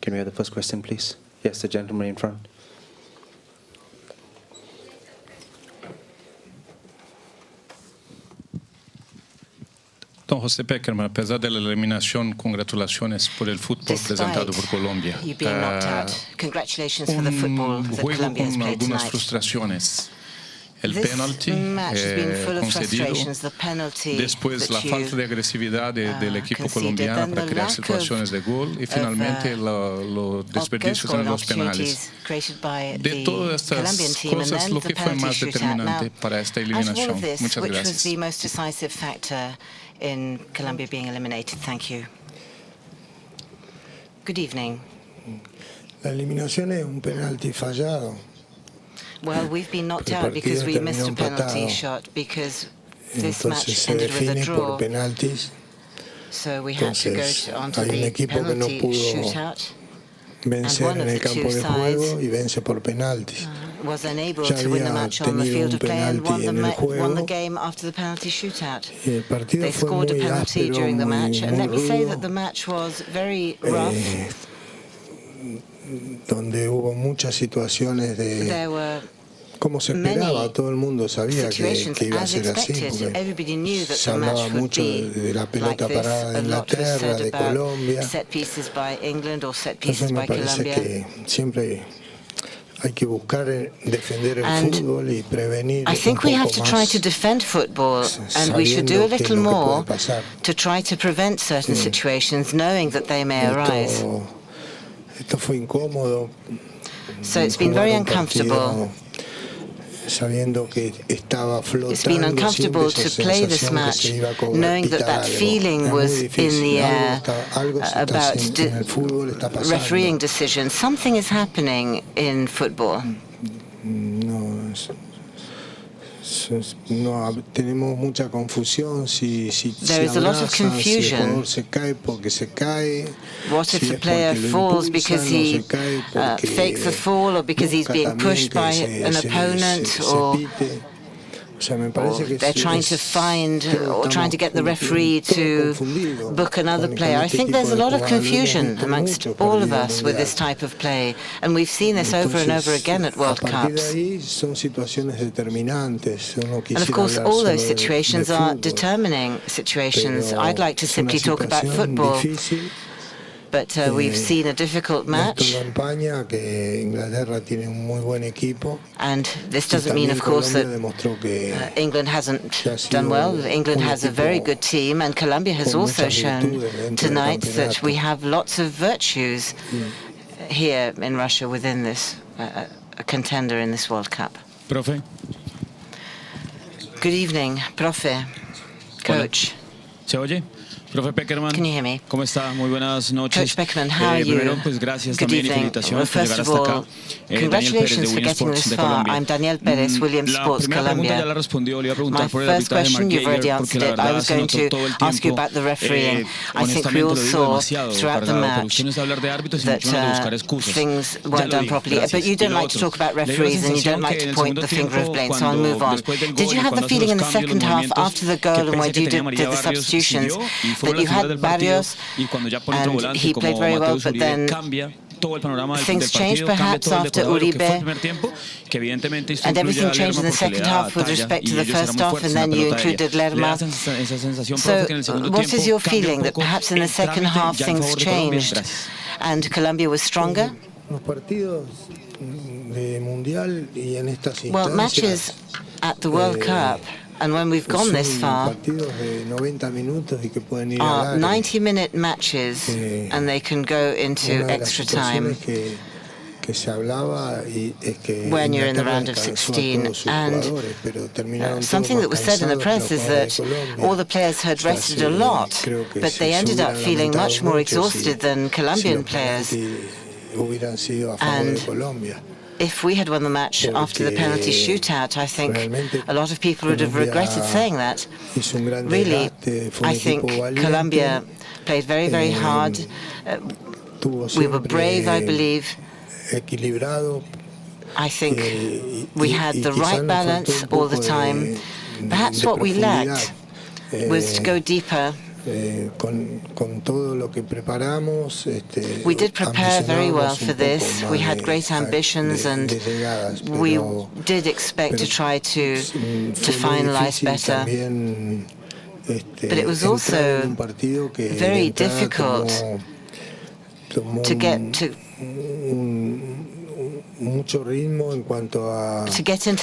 Can we have the first question, please? Yes, the gentleman in front. Don José Peckerman, a pesar de la eliminación, congratulaciones por el fútbol presentado por Colombia. You being knocked out, congratulations for the football that Juego Colombia has con played algunas tonight. frustraciones. El This penalti match has been full of concedido, frustrations. The penalty después la that falta de you agresividad del equipo conceded, colombiano then para the crear lack situaciones de gol y finalmente los desperdicios en los penales. De todas estas cosas, lo que fue más determinante para esta eliminación. Muchas which was gracias. the most decisive factor in Colombia being eliminated? Thank you. Good evening. La eliminación es un penalti fallado. Well, we've been knocked out because we missed a penalty shot, because this match ended with a draw. So we had to go onto the penalty shootout. Vencer en el campo de juego y vence por penaltis. Was unable to win the match on the field of play and won the game after the penalty shootout. They scored a penalty during the match, and let me say that the match was very rough. Donde hubo muchas situaciones de como se esperaba, todo el mundo sabía que iba a ser así, porque se hablaba mucho de la pelota parada de Inglaterra, de Colombia. Entonces me parece que siempre hay que buscar defender el fútbol y prevenir. I think we have to try to defend football, and we should do a little more to try to prevent certain situations, knowing that they may arise. Esto fue incómodo. So it's been very uncomfortable. Sabiendo que estaba flotando, it's been uncomfortable to play this match, knowing that that feeling was in the air about refereeing decisions. Something is happening in football. No, tenemos mucha confusión. There is a lot of confusion. What if a player falls because he fakes a fall, or because he's being pushed by an opponent, or they're trying to find or trying to get the referee to book another player. I think there's a lot of confusion amongst all of us with this type of play, and we've seen this over and over again at World Cups. And of course, all those situations are determining situations. I'd like to simply talk about football. But we've seen a difficult match. And this doesn't mean, of course, that England hasn't done well. England has a very good team, and Colombia has also shown tonight that we have lots of virtues here in Russia within this a contender in this World Cup. Profe. Good evening, Profe, Coach. ¿Se oye? Profe Peckerman, can you hear me? ¿Cómo está? Muy buenas noches. Coach Peckerman, how are you? Primero, pues gracias Good también y evening. felicitaciones Well, por first llegar of hasta all, acá. congratulations for getting this far. I'm Daniel Perez, Williams Sports Colombia. Ya la respondió, le iba a My preguntar por el first arbitraje question, you've already McGuire, porque answered la it. I verdad was se going notó todo el to ask you tiempo. about the refereeing. I think we Honestamente all lo digo saw demasiado throughout the cargado, match porque usted no es de hablar de árbitros y mucho menos de buscar excusas. things Ya weren't lo done digo, properly. gracias. But you Y don't lo like to otro, talk about le dio la referees, and you sensación don't like que en to el point segundo the finger of tiempo, blame, so I'll move on. después del Did gol you y have the cuando hace feeling los in the cambios, second los half, movimientos, after the que goal and pese when que you tenía did amarilla the Barrios, substitutions, siguió y fue that una you figura had del partido, Barrios, y cuando ya pone otro and volante he como played very well, Mateus but Uribe, then cambia todo el panorama del things changed partido, cambia perhaps todo el after Ecuador, lo que fue el Uribe, primer tiempo, que evidentemente esto and incluye everything a changed in Lerma the porque le second da half with talla respect y to the ellos eran first muy half, fuertes and en la then you pelota aérea. included Le da Lerma. esa sensación, So profe, que en el segundo what tiempo is your cambia feeling un that poco perhaps in the el second trámite half ya en things favor de Colombia. changed Gracias. and Colombia was stronger? Los partidos de mundial y en estas instancias. Well, matches at the World Cup, and when we've gone this far, are 90-minute matches, and they can go into extra time when you're in the round of 16. And something that was said in the press is that all the players had rested a lot, but they ended up feeling much more exhausted than Colombian players. And if we had won the match after the penalty shootout, I think a lot of people would have regretted saying that. Really, I think Colombia played very, very hard. We were brave, I believe. I think we had the right balance all the time. Perhaps what we lacked was to go deeper We did prepare very well for this. We had great ambitions, and we did expect to try to finalize better. But it was also very difficult to get into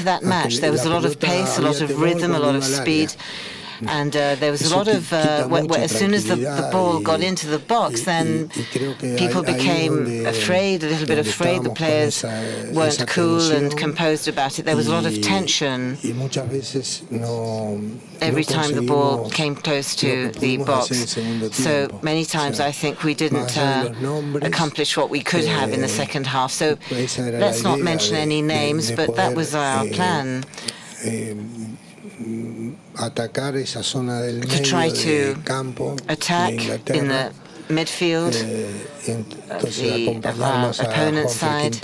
that match. There was a lot of pace, a lot of rhythm, a lot of speed. And there was a lot of, as soon as the ball got into the box, then people became afraid, a little bit afraid. The players weren't cool and composed about it. There was a lot of tension every time the ball came close to the box. So many times I think we didn't accomplish what we could have in the second half. So let's not mention any names, but that was our plan. To try to attack in the midfield of our opponent's side,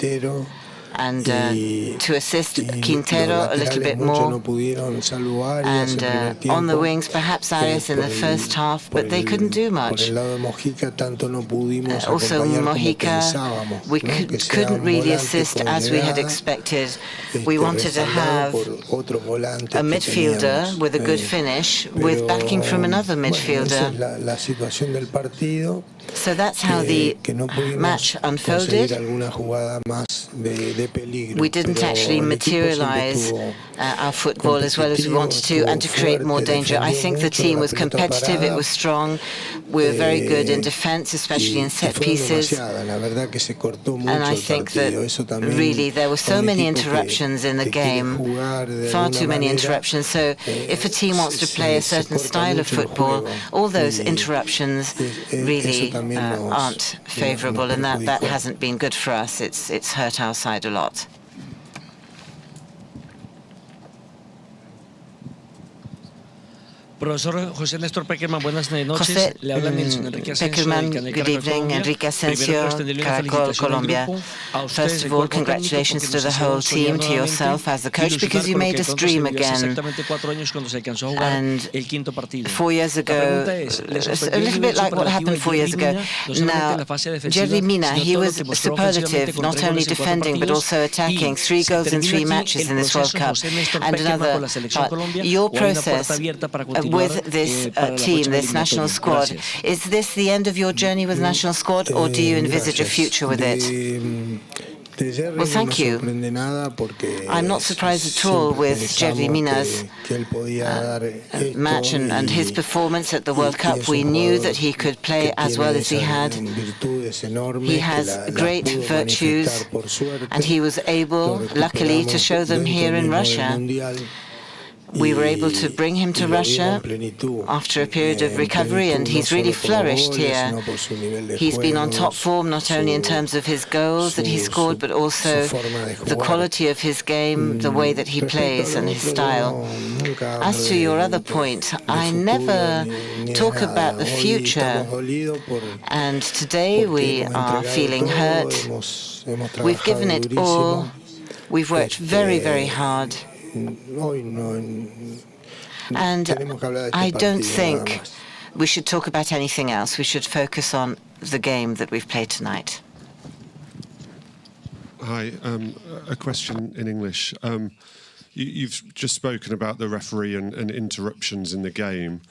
and to assist Quintero a little bit more. And on the wings, perhaps Arias in the first half, but they couldn't do much. Also, Mojica, we couldn't really assist as we had expected. We wanted to have a midfielder with a good finish, with backing from another midfielder. So that's how the match unfolded. We didn't actually materialize our football as well as we wanted to, and to create more danger. I think the team was competitive, it was strong. We were very good in defense, especially in set pieces. And I think that really there were so many interruptions in the game, far too many interruptions. So if a team wants to play a certain style of football, all those interruptions really aren't favorable, and that hasn't been good for us. It's hurt our side a lot. Profesor José Néstor Peckerman, buenas noches. Le habla Nelson Enrique Asensio del canal good evening. Enrique Asensio, Caracol, Colombia. First of all, congratulations to the whole team, to yourself as the coach, because you made us dream again. And 4 years ago, a little bit like what happened 4 years ago. Now, Jerry Mina, he was superlative, not only defending but also attacking. 3 goals in 3 matches in this World Cup. And another part, your process with this team, this national squad, is this the end of your journey with national squad, or do you envisage a future with it? Well, thank you. I'm not surprised at all with Jerry Mina's match and his performance at the World Cup. We knew that he could play as well as he had. He has great virtues, and he was able, luckily, to show them here in Russia. We were able to bring him to Russia after a period of recovery, and he's really flourished here. He's been on top form, not only in terms of his goals that he scored, but also the quality of his game, the way that he plays and his style. As to your other point, I never talk about the future, and today we are feeling hurt. We've given it all. We've worked very, very hard. And I don't think we should talk about anything else. We should focus on the game that we've played tonight. Hi, a question in English. You've just spoken about the referee and interruptions in the game.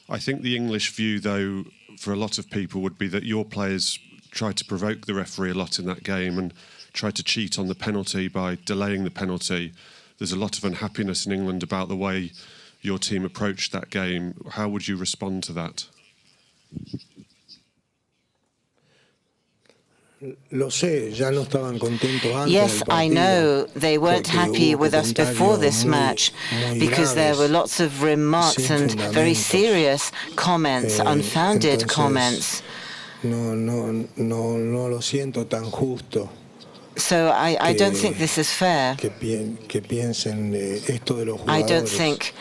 I think the English view, though, for a lot of people would be that your players tried to provoke the referee a lot in that game and tried to cheat on the penalty by delaying the penalty. There's a lot of unhappiness in England about the way your team approached that game. How would you respond to that? Yes, I know they weren't happy with us before this match because there were lots of remarks and very serious comments, unfounded comments. So I don't think this is fair. I don't think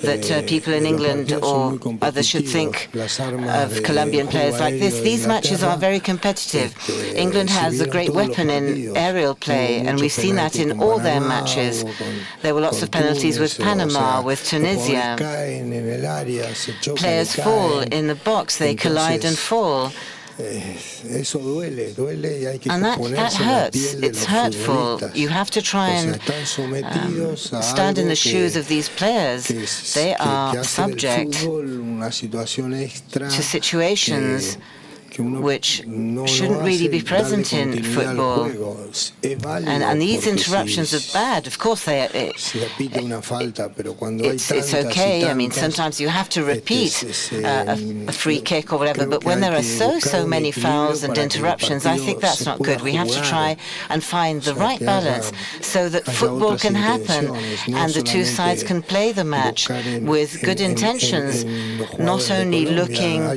that people in England or others should think of Colombian players like this. These matches are very competitive. England has a great weapon in aerial play, and we've seen that in all their matches. There were lots of penalties with Panama, with Tunisia. Players fall in the box, they collide and fall. And that hurts. It's hurtful. You have to try and stand in the shoes of these players. They are subject to situations which shouldn't really be present in football. And these interruptions are bad. Of course, it's okay. I mean, sometimes you have to repeat a free kick or whatever, but when there are so many fouls and interruptions, I think that's not good. We have to try and find the right balance so that football can happen and the two sides can play the match with good intentions, not only looking,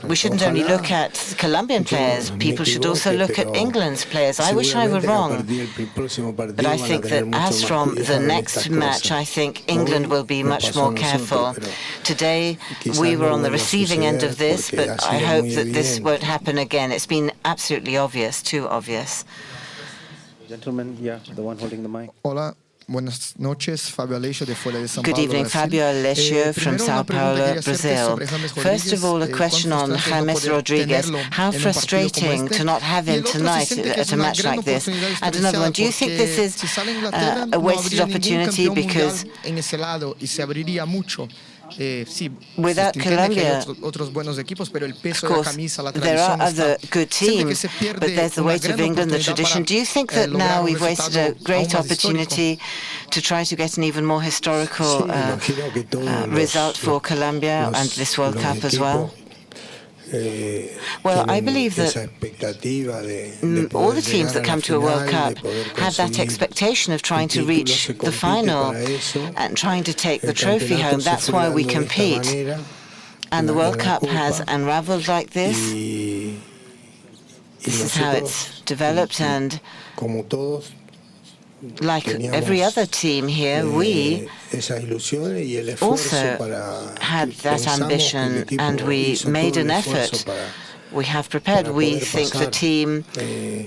we shouldn't only look at Colombian players, people should also look at England's players. I wish I were wrong, but I think that as from the next match, I think England will be much more careful. Today, we were on the receiving end of this, but I hope that this won't happen again. It's been absolutely obvious, too obvious. Gentleman, yeah, the one holding the mic. Hola. Buenas noches, Fabio Aleixo de Folha de São Paulo. Good evening, Fabio Aleixo from São Paulo, Brazil. First of all, a question on James Rodriguez. How frustrating to not have him tonight at a match like this. And another one, do you think this is a wasted opportunity because without Colombia, of course, there are other good teams, but there's the weight of England, the tradition. Do you think that now we've wasted a great opportunity to try to get an even more historical result for Colombia and this World Cup as well? Well, I believe that all the teams that come to a World Cup have that expectation of trying to reach the final and trying to take the trophy home. That's why we compete. And the World Cup has unraveled like this. This is how it's developed, and like every other team here, we also had that ambition and we made an effort. We have prepared. We think the team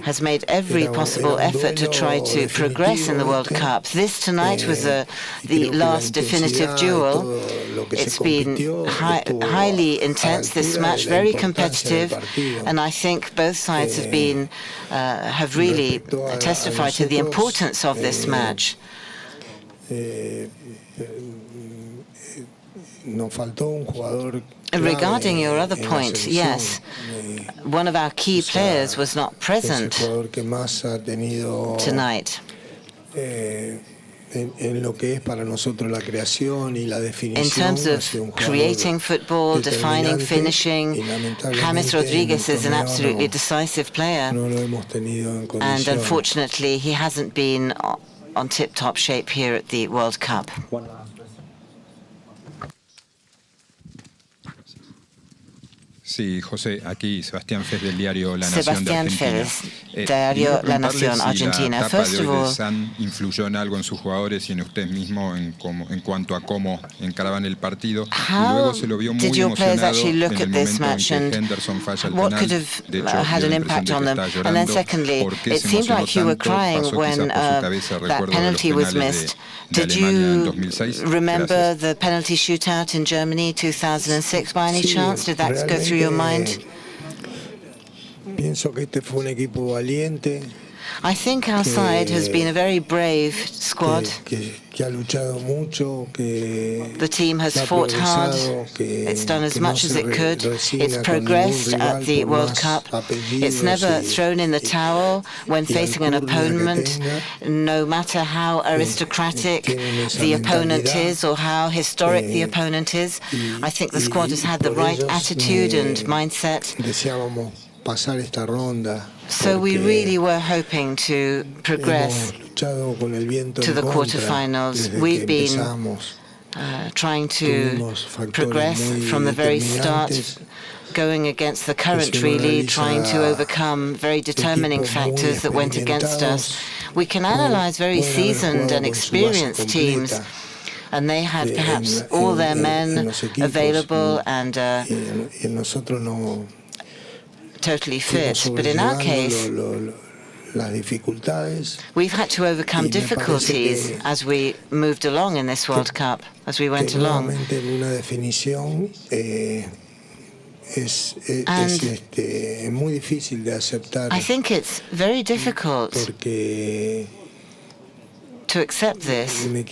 has made every possible effort to try to progress in the World Cup. This tonight was the last definitive duel. It's been highly intense, this match, very competitive, and I think both sides have really testified to the importance of this match. Regarding your other point, yes, one of our key players was not present tonight. In terms of creating football, defining, finishing, James Rodriguez is an absolutely decisive player, and unfortunately he hasn't been on tip-top shape here at the World Cup. Sí, José, aquí Sebastián Fez del diario La Nación Sebastián de Argentina. Fez, diario La Nación, Argentina. La etapa de hoy de San influyó en algo en sus jugadores y en usted mismo en cuanto a cómo encaraban el partido. Y luego se lo vio muy emocionado en el momento en que Henderson falla el penal. De hecho, had an impact on them. And then secondly, it seemed like you were crying when that penalty was missed. Did you remember the penalty shootout in Germany 2006 by any chance? Did that go through your mind? I think our side has been a very brave squad. The team has fought hard. It's done as much as it could. It's progressed at the World Cup. It's never thrown in the towel when facing an opponent, no matter how aristocratic the opponent is or how historic the opponent is. I think the squad has had the right attitude and mindset. So we really were hoping to progress to the quarterfinals. We've been trying to progress from the very start, going against the current really, trying to overcome very determining factors that went against us. We can analyze very seasoned and experienced teams. and they had perhaps all their men available and totally fit. But in our case, we've had to overcome difficulties as we moved along in this World Cup, as we went along. And I think it's very difficult to accept this. A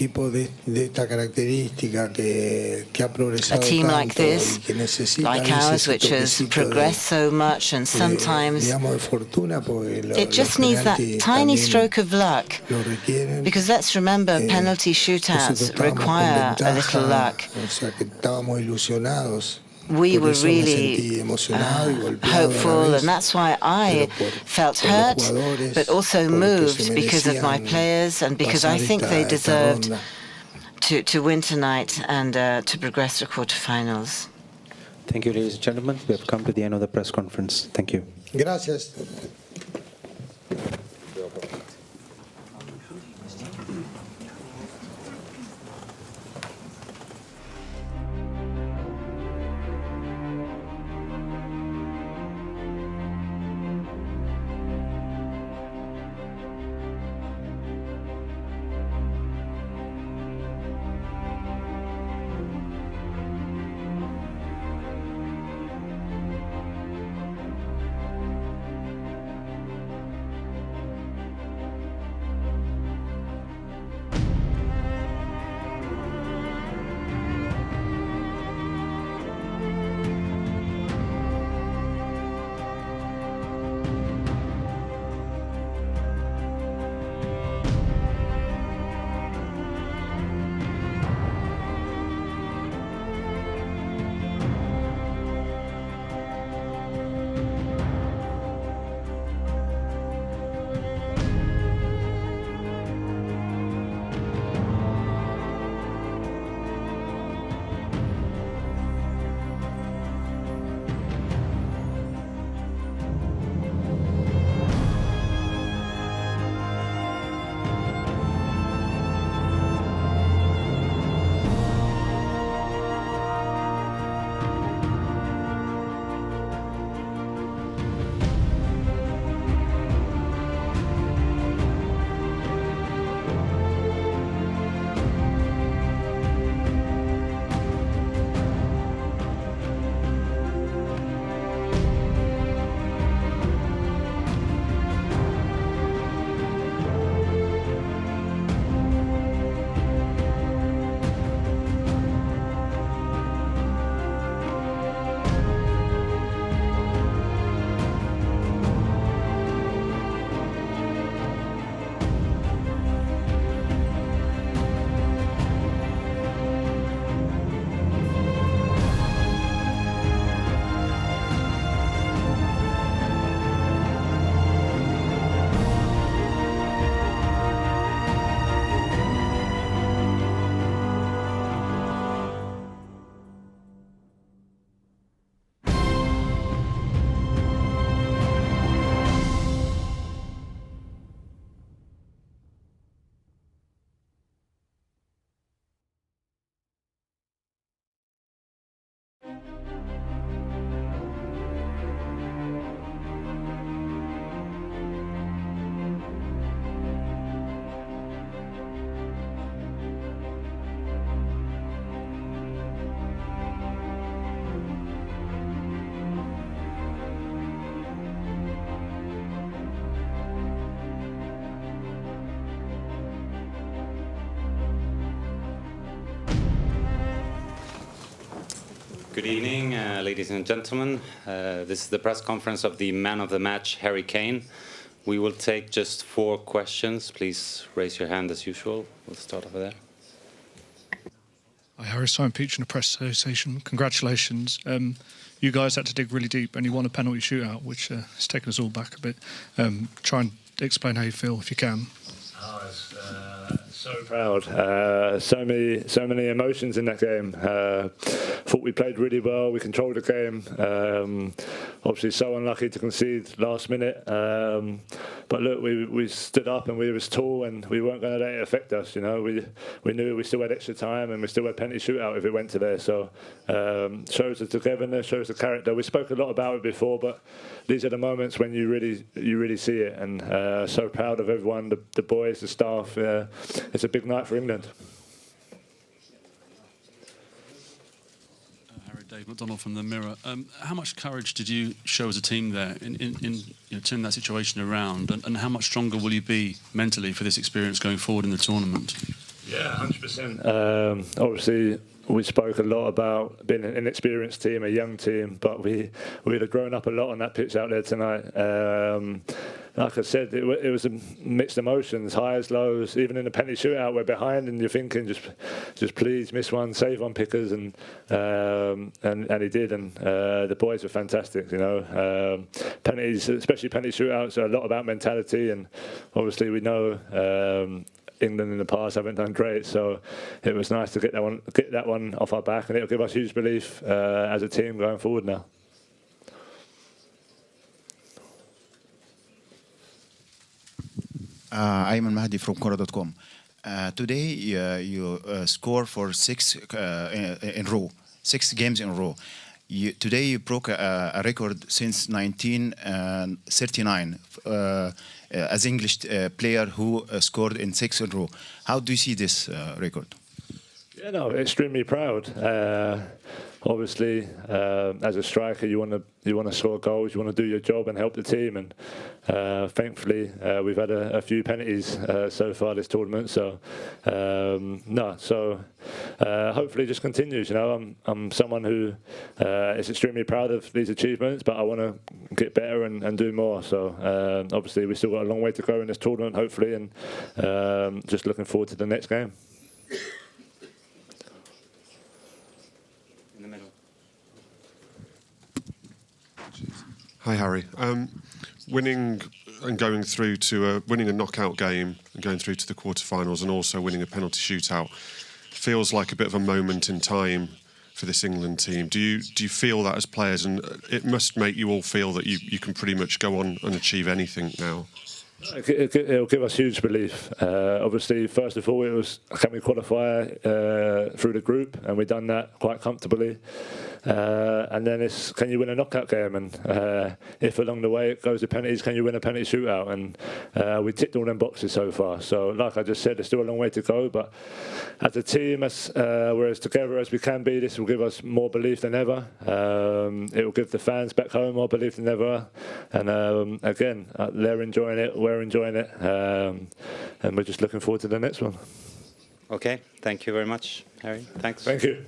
team like this, like ours, which has progressed so much, and sometimes it just needs that tiny stroke of luck. Because let's remember, penalty shootouts require a little luck. We were really hopeful, and that's why I felt hurt, but also moved because of my players and because I think they deserved to win tonight and to progress to quarterfinals. Thank you, ladies and gentlemen. We have come to the end of the press conference. Thank you. Gracias. Good evening, ladies and gentlemen. This is the press conference of the man of the match, Harry Kane. We will take just 4 questions. Please raise your hand as usual. We'll start over there. Hi, Harry, Simon Peach from the Press Association. Congratulations. You guys had to dig really deep and you won a penalty shootout, which has taken us all back a bit. Try and explain how you feel, if you can. So proud. So many emotions in that game. Thought we played really well. We controlled the game. Obviously, so unlucky to concede last minute. But look, we stood up and we was tall, and we weren't going to let it affect us. You know, we knew we still had extra time, and we still had penalty shootout if it went to there. So shows the togetherness, shows the character. We spoke a lot about it before, but these are the moments when you really see it. And so proud of everyone, the boys, the staff. It's a big night for England. Dave McDonald from the Mirror. How much courage did you show as a team there in turning that situation around, and how much stronger will you be mentally for this experience going forward in the tournament? Yeah, 100%. Obviously, we spoke a lot about being an inexperienced team, a young team, but we'd have grown up a lot on that pitch out there tonight. Like I said, it was mixed emotions, highs, lows. Even in the penalty shootout, we're behind, and you're thinking, just please miss one, save one, Pickers, and he did. And the boys were fantastic. You know, penalties, especially penalty shootouts, are a lot about mentality, and obviously we know. England in the past haven't done great, so it was nice to get that one off our back, and it'll give us huge belief as a team going forward now. I'm Mahdi from Quora.com. Today you score for 6 games in a row. Today you broke a record since 1939 as English player who scored in 6 in a row. How do you see this record? Yeah, no, extremely proud. Obviously, as a striker, you want to score goals, you want to do your job and help the team. And thankfully, we've had a few penalties so far this tournament. So hopefully, it just continues. You know, I'm someone who is extremely proud of these achievements, but I want to get better and do more. So obviously, we still got a long way to go in this tournament, hopefully, and just looking forward to the next game. Hi, Harry. Winning and going through to winning a knockout game and going through to the quarterfinals, and also winning a penalty shootout feels like a bit of a moment in time for this England team. Do you feel that as players? And it must make you all feel that you can pretty much go on and achieve anything now. It'll give us huge belief. Obviously, first of all, it was can we qualify through the group, and we've done that quite comfortably. And then it's can you win a knockout game, and if along the way it goes to penalties, can you win a penalty shootout? And we ticked all them boxes so far. So, like I just said, there's still a long way to go. But as a team, we're as together as we can be. This will give us more belief than ever. It will give the fans back home more belief than ever. And again, they're enjoying it. We're enjoying it, and we're just looking forward to the next one. Okay, thank you very much, Harry. Thanks. Thank you.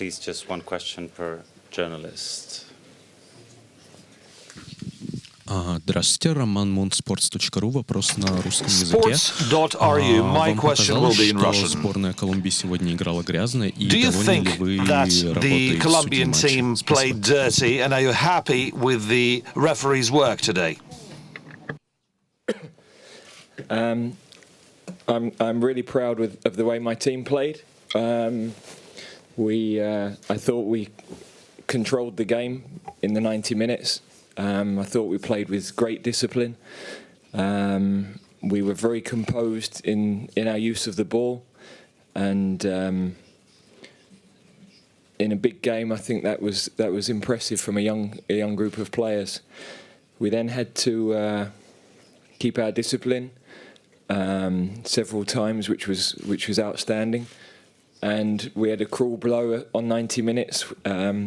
please just one question per journalist. Здравствуйте, Роман Мун, sports.ru. Вопрос на русском языке. Sports.ru. My question will be in Russian. Сборная Колумбии сегодня играла грязно, и Do you довольны ли think вы that работой the Colombian team played dirty, and are you happy with the referee's work today? I'm really proud of the way my team played. I thought we controlled the game in the 90 minutes. I thought we played with great discipline. We were very composed in our use of the ball, and in a big game, I think that was impressive from a young group of players. We then had to keep our discipline several times, which was outstanding. And we had a cruel blow on 90 minutes,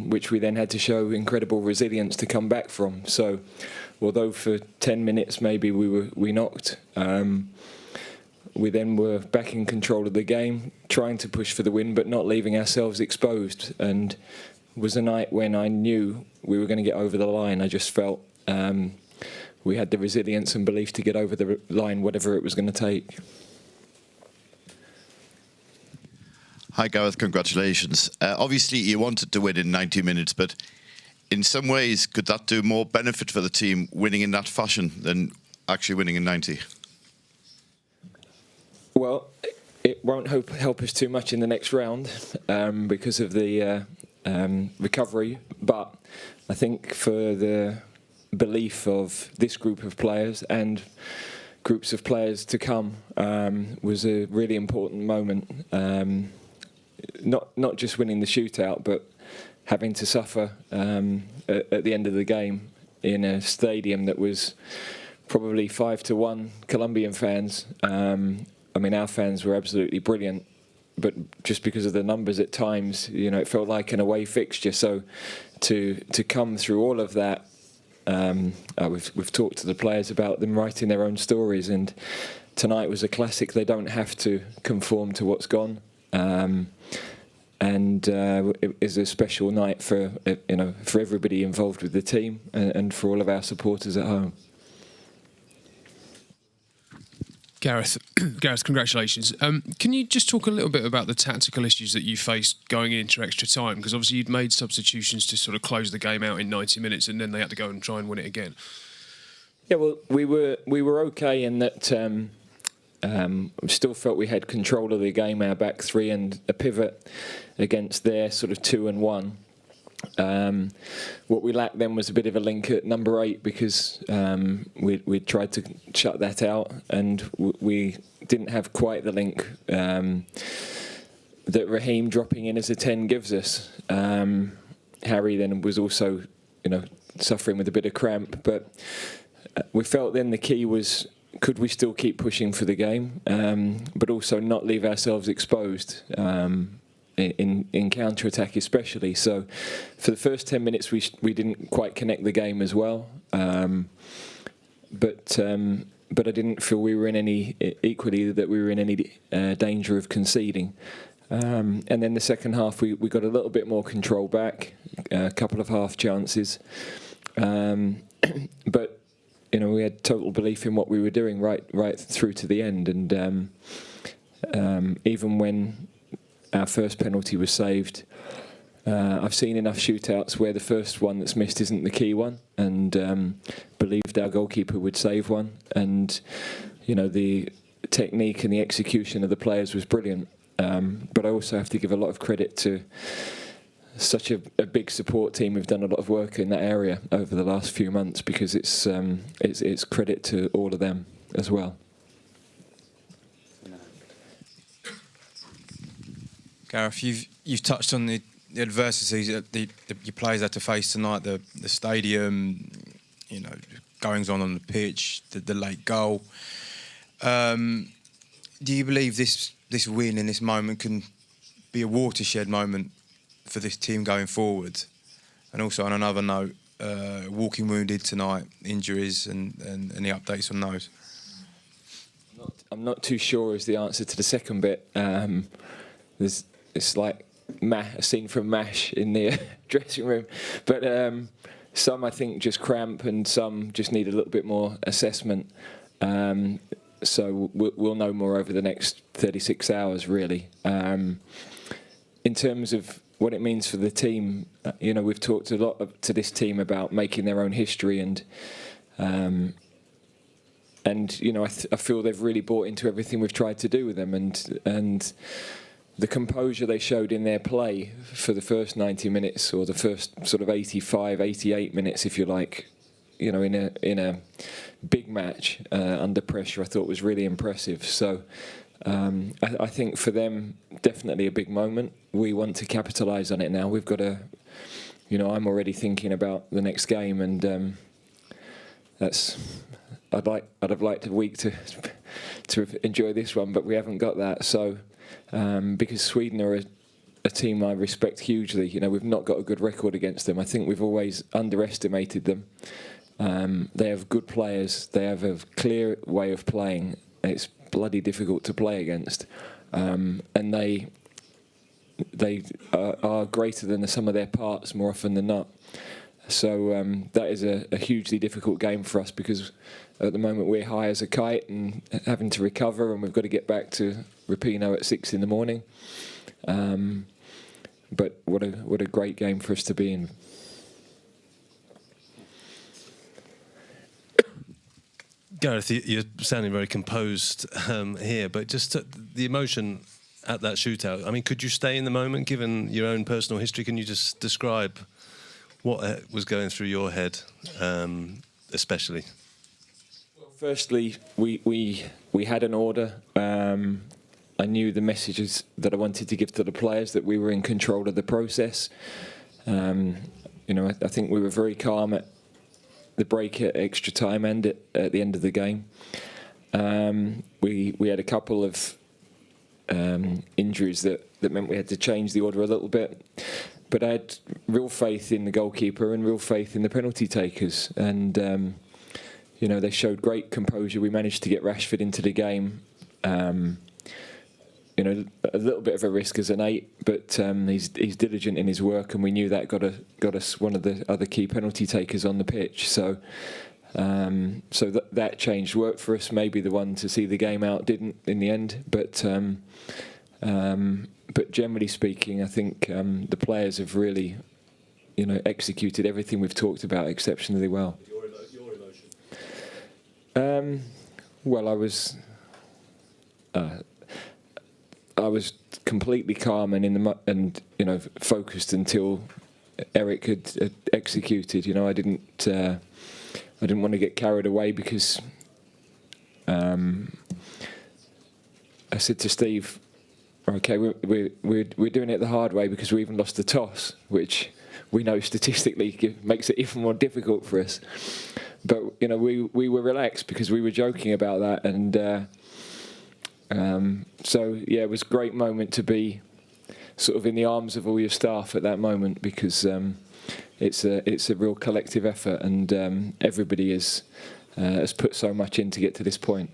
which we then had to show incredible resilience to come back from. So, although for 10 minutes maybe we knocked, we then were back in control of the game, trying to push for the win, but not leaving ourselves exposed. And it was a night when I knew we were going to get over the line. I just felt we had the resilience and belief to get over the line, whatever it was going to take. Hi, Gareth. Congratulations. Obviously, you wanted to win in 90 minutes, but in some ways, could that do more benefit for the team winning in that fashion than actually winning in 90? Well, it won't help us too much in the next round because of the recovery. But I think for the belief of this group of players and groups of players to come was a really important moment. Not just winning the shootout, but having to suffer at the end of the game in a stadium that was probably 5-1 Colombian fans. I mean, our fans were absolutely brilliant, but just because of the numbers at times, it felt like an away fixture. So to come through all of that, we've talked to the players about them writing their own stories, and tonight was a classic. They don't have to conform to what's gone. And it is a special night for everybody involved with the team and for all of our supporters at home. Gareth, congratulations. Can you just talk a little bit about the tactical issues that you faced going into extra time? Because obviously you'd made substitutions to sort of close the game out in 90 minutes, and then they had to go and try and win it again. Yeah, well, we were okay in that. Still felt we had control of the game, our back three, and a pivot against their sort of 2 and 1. What we lacked then was a bit of a link at number 8 because we tried to shut that out, and we didn't have quite the link that Raheem dropping in as a 10 gives us. Harry then was also, suffering with a bit of cramp, but we felt then the key was, could we still keep pushing for the game, but also not leave ourselves exposed in counter-attack especially. So for the first 10 minutes we didn't quite connect the game as well, but I didn't feel we were in any danger of conceding. And then the second half we got a little bit more control back, a couple of half chances, but we had total belief in what we were doing right through to the end, and even when our first penalty was saved, I've seen enough shootouts where the first one that's missed isn't the key one, and believed our goalkeeper would save one, and the technique and the execution of the players was brilliant. But I also have to give a lot of credit to such a big support team who've done a lot of work in that area over the last few months, because it's credit to all of them as well. Gareth, you've touched on the adversities that your players had to face tonight, the stadium, goings on the pitch, the late goal. Do you believe this win in this moment can be a watershed moment for this team going forward? And also on another note, walking wounded tonight, injuries and any updates on those? I'm not too sure is the answer to the second bit. It's like a scene from MASH in the dressing room. But some, I think, just cramp, and some just need a little bit more assessment. So we'll know more over the next 36 hours, really. In terms of what it means for the team, we've talked a lot to this team about making their own history, and I feel they've really bought into everything we've tried to do with them, and the composure they showed in their play for the first 90 minutes, or the first sort of 85, 88 minutes, if you like, in a big match under pressure, I thought was really impressive. So I think for them, definitely a big moment. We want to capitalise on it now. We've got to, I'm already thinking about the next game, and I'd have liked a week to enjoy this one, but we haven't got that. So because Sweden are a team I respect hugely, we've not got a good record against them. I think we've always underestimated them. They have good players. They have a clear way of playing. It's bloody difficult to play against, and they are greater than the sum of their parts more often than not. So that is a hugely difficult game for us, because at the moment we're high as a kite and having to recover, and we've got to get back to Rapino at 6 in the morning. But what a great game for us to be in. Gareth, you're sounding very composed here, but just the emotion at that shootout. I mean, could you stay in the moment, given your own personal history? Can you just describe what was going through your head, especially? Well, firstly, we had an order. I knew the messages that I wanted to give to the players, that we were in control of the process. I think we were very calm at the break at extra time and at the end of the game. We had a couple of injuries that meant we had to change the order a little bit. But I had real faith in the goalkeeper and real faith in the penalty takers. And, they showed great composure. We managed to get Rashford into the game. A little bit of a risk as an 8, but he's diligent in his work, and we knew that got us one of the other key penalty takers on the pitch. So that change worked for us. Maybe the one to see the game out didn't in the end, but generally speaking, I think the players have really, executed everything we've talked about exceptionally well. Your emotion? Well, I was completely calm and focused until Eric had executed. I didn't want to get carried away, because I said to Steve, "Okay, we're doing it the hard way, because we even lost the toss, which we know statistically makes it even more difficult for us." But we were relaxed, because we were joking about that, and. It was a great moment to be sort of in the arms of all your staff at that moment, because it's a real collective effort, and everybody has put so much in to get to this point.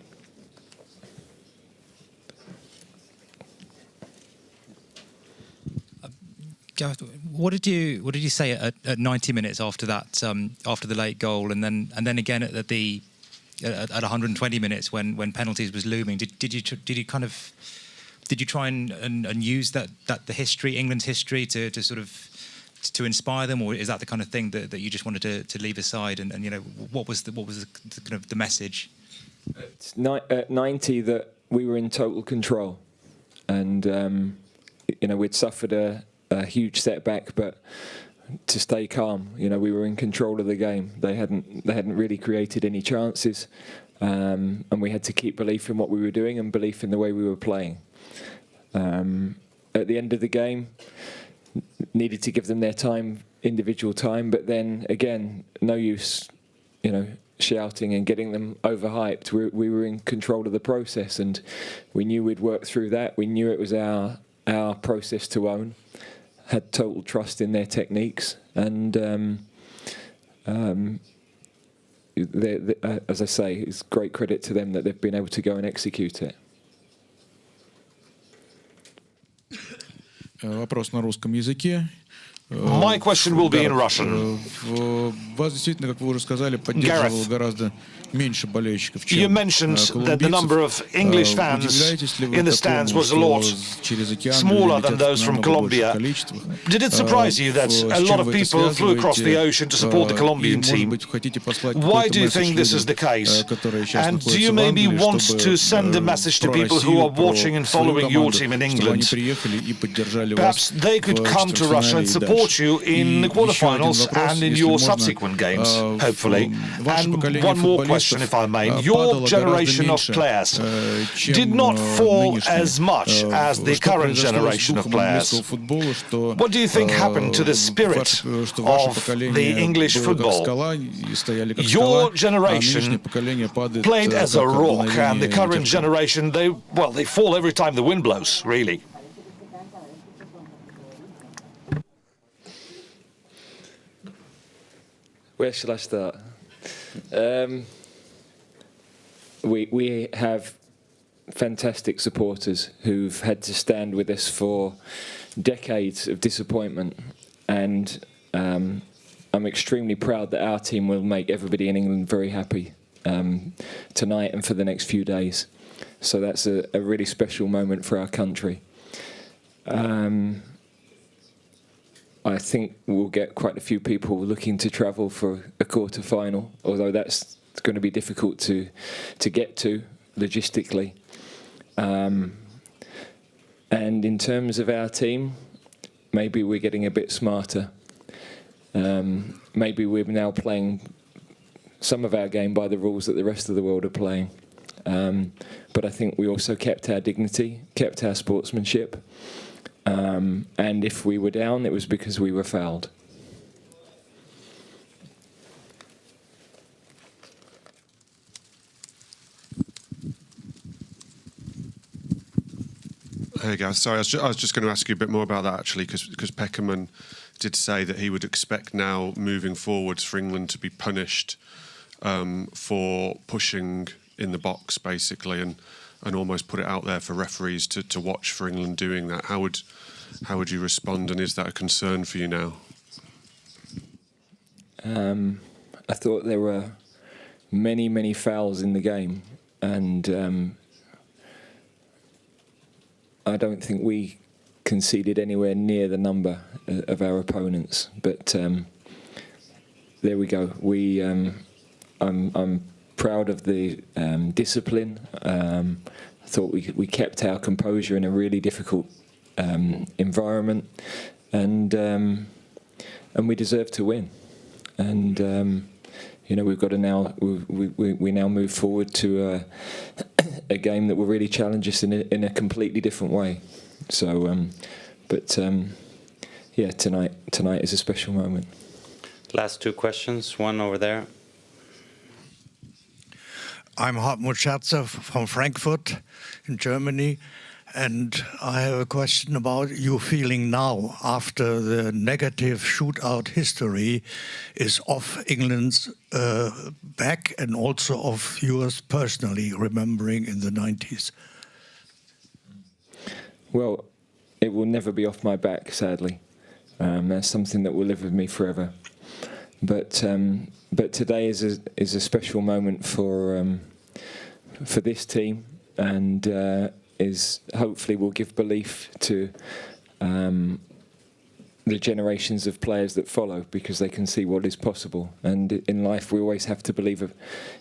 Gareth, what did you say at 90 minutes after that, after the late goal, and then again at 120 minutes when penalties was looming? Did you try and use that the history, England's history, to sort of to inspire them, or is that the kind of thing that you just wanted to leave aside? And what was the kind of the message? At 90, that we were in total control, and we'd suffered a huge setback, but to stay calm, we were in control of the game. They hadn't really created any chances, and we had to keep belief in what we were doing and belief in the way we were playing. At the end of the game, needed to give them their time, individual time, but then again, no use, shouting and getting them overhyped. We were in control of the process, and we knew we'd work through that. We knew it was our process to own. Had total trust in their techniques, and as I say, it's great credit to them that they've been able to go and execute it. Вопрос на русском языке. My question will be in Russian. Вас действительно, как вы уже сказали, поддерживало гораздо меньше болельщиков, чем You mentioned that the number of English fans in the stands was a lot smaller than those from Colombia. Did it surprise you that a lot of people flew across the ocean to support the Colombian team? Why do you think this is the case? And do you maybe want to send a message to people who are watching and following your team in England? Perhaps they could come to Russia and support you in the quarterfinals and in your subsequent games, hopefully. And one more question, if I may. Your generation of players did not fall as much as the current generation of players. What do you think happened to the spirit of the English football? Your generation played as a rock, and the current generation, they fall every time the wind blows, really. Where shall I start? We have fantastic supporters who've had to stand with us for decades of disappointment, and I'm extremely proud that our team will make everybody in England very happy tonight and for the next few days. So that's a really special moment for our country. I think we'll get quite a few people looking to travel for a quarter-final, although that's going to be difficult to get to logistically. And in terms of our team, maybe we're getting a bit smarter. Maybe we're now playing some of our game by the rules that the rest of the world are playing. But I think we also kept our dignity, kept our sportsmanship. And if we were down, it was because we were fouled. Hey guys, sorry, I was just going to ask you a bit more about that actually, because Peckerman did say that he would expect now moving forwards for England to be punished for pushing in the box basically, and almost put it out there for referees to watch for England doing that. How would you respond, and is that a concern for you now? I thought there were many fouls in the game, and I don't think we conceded anywhere near the number of our opponents. But there we go. I'm proud of the discipline. I thought we kept our composure in a really difficult environment, and we deserve to win. And we've got to now we now move forward to a game that will really challenge us in a completely different way. So, yeah, tonight is a special moment. Last two questions. One over there. I'm Hartmut Scherzer from Frankfurt in Germany, and I have a question about your feeling now after the negative shootout history is off England's back, and also of yours personally, remembering in the 90s. Well, it will never be off my back, sadly. That's something that will live with me forever. But today is a special moment for this team, and is hopefully will give belief to the generations of players that follow, because they can see what is possible. And in life, we always have to believe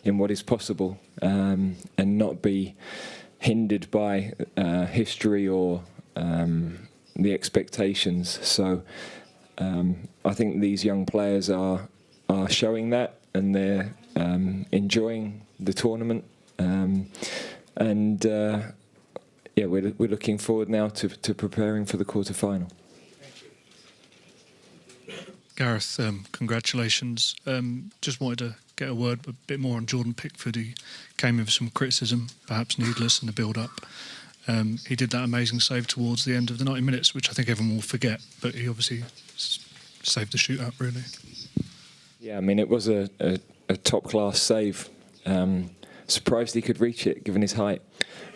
in what is possible, and not be hindered by history or the expectations. So I think these young players are showing that, and they're enjoying the tournament. Yeah, we're looking forward now to preparing for the quarter-final. Gareth, congratulations. Just wanted to get a bit more on Jordan Pickford. He came in with some criticism, perhaps needless, in the build-up. He did that amazing save towards the end of the 90 minutes, which I think everyone will forget, but he obviously saved the shootout, really. Yeah, I mean, it was a top-class save. Surprised he could reach it, given his height.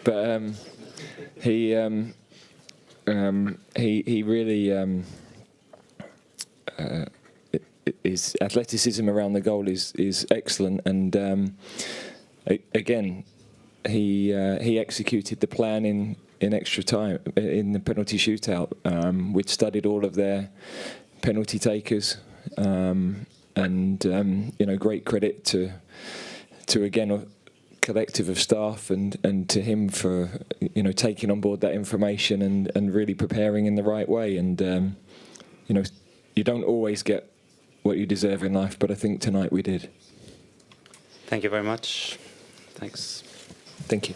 But he he really his athleticism around the goal is excellent, and again he executed the plan in extra time in the penalty shootout. We'd studied all of their penalty takers, and great credit to again a collective of staff and to him for taking on board that information and really preparing in the right way. And you don't always get what you deserve in life, but I think tonight we did. Thank you very much. Thanks. Thank you.